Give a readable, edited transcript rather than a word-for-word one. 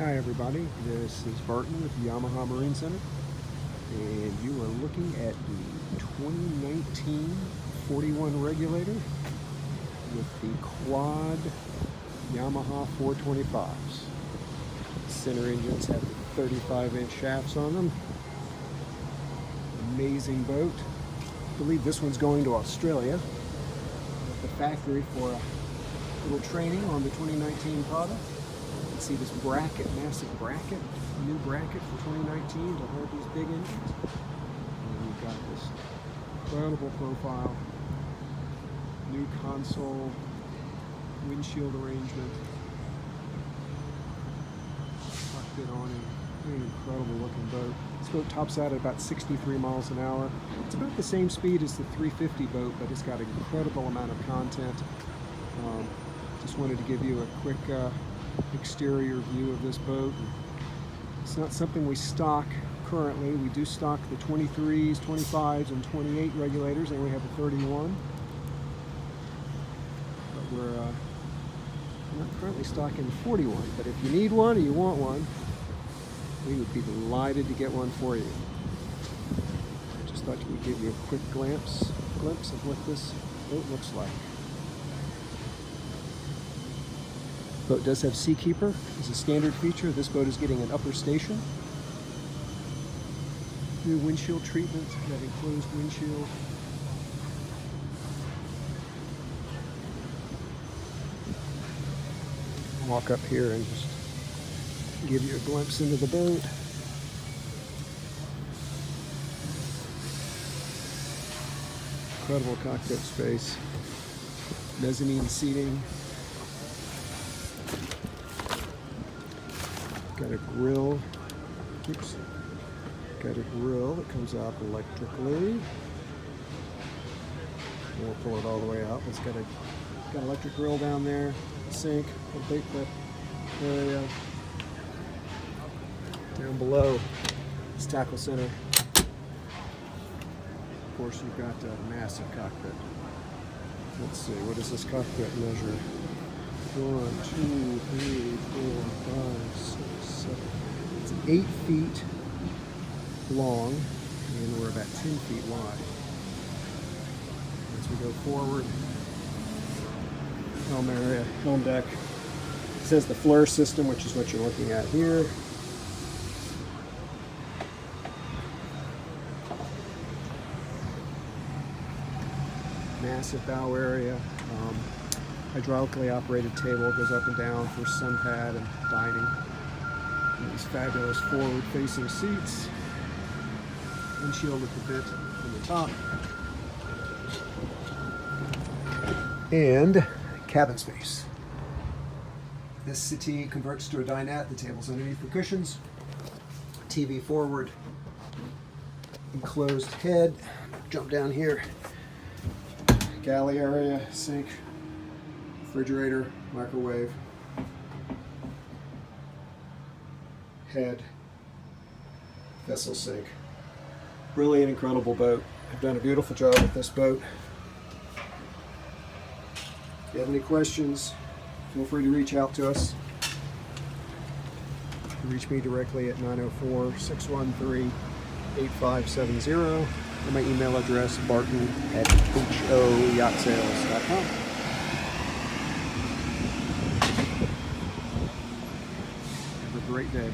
Hi everybody, this is Barton with Yamaha Marine Center, and you are looking at the 2019 41 Regulator with the quad Yamaha 425s. Center engines have 35-inch shafts on them. Amazing boat. I believe this one's going to Australia at the factory for a little training on the 2019 product. See this bracket, massive bracket, new bracket for 2019 to hold these big engines. And then you've got this incredible profile, new console, windshield arrangement, cockpit awning, an incredible looking boat. This boat tops out at about 63 miles an hour. It's about the same speed as the 350 boat, but it's got an incredible amount of content. Just wanted to give you a quick exterior view of this boat. It's not something we stock currently. We do stock the 23s, 25s, and 28 regulators, and we have a 31. But we're not currently stocking the 41. But if you need one or you want one, we would be delighted to get one for you. I just thought we'd give you a quick glimpse of what this boat looks like. Boat does have Seakeeper as a standard feature. This boat is getting an upper station. New windshield treatment, that enclosed windshield. Walk up here and just give you a glimpse into the boat. Incredible cockpit space. Mezzanine seating. Got a grill. Oops. Got a grill that comes out electrically. We'll pull it all the way out. It's got an electric grill down there. Sink, a bait clip area. Down below, this tackle center. Of course, you've got a massive cockpit. Let's see, what does this cockpit measure? 1, 2, 3, 4, 5, 6, 7. It's 8 feet long, and we're about 10 feet wide. As we go forward, helm area, helm deck. It says the FLIR system, which is what you're looking at here. Massive bow area. Hydraulically operated table goes up and down for sun pad and dining. And these fabulous forward-facing seats. Windshield with the bit on the top. And cabin space. This settee converts to a dinette. The table's underneath the cushions. TV forward. Enclosed head. Jump down here. Galley area, sink. Refrigerator, microwave, head, vessel sink. Really an incredible boat. I've done a beautiful job with this boat. If you have any questions, feel free to reach out to us. You can reach me directly at 904-613-8570 or my email address, barton@hoyachtsales.com. Have a great day.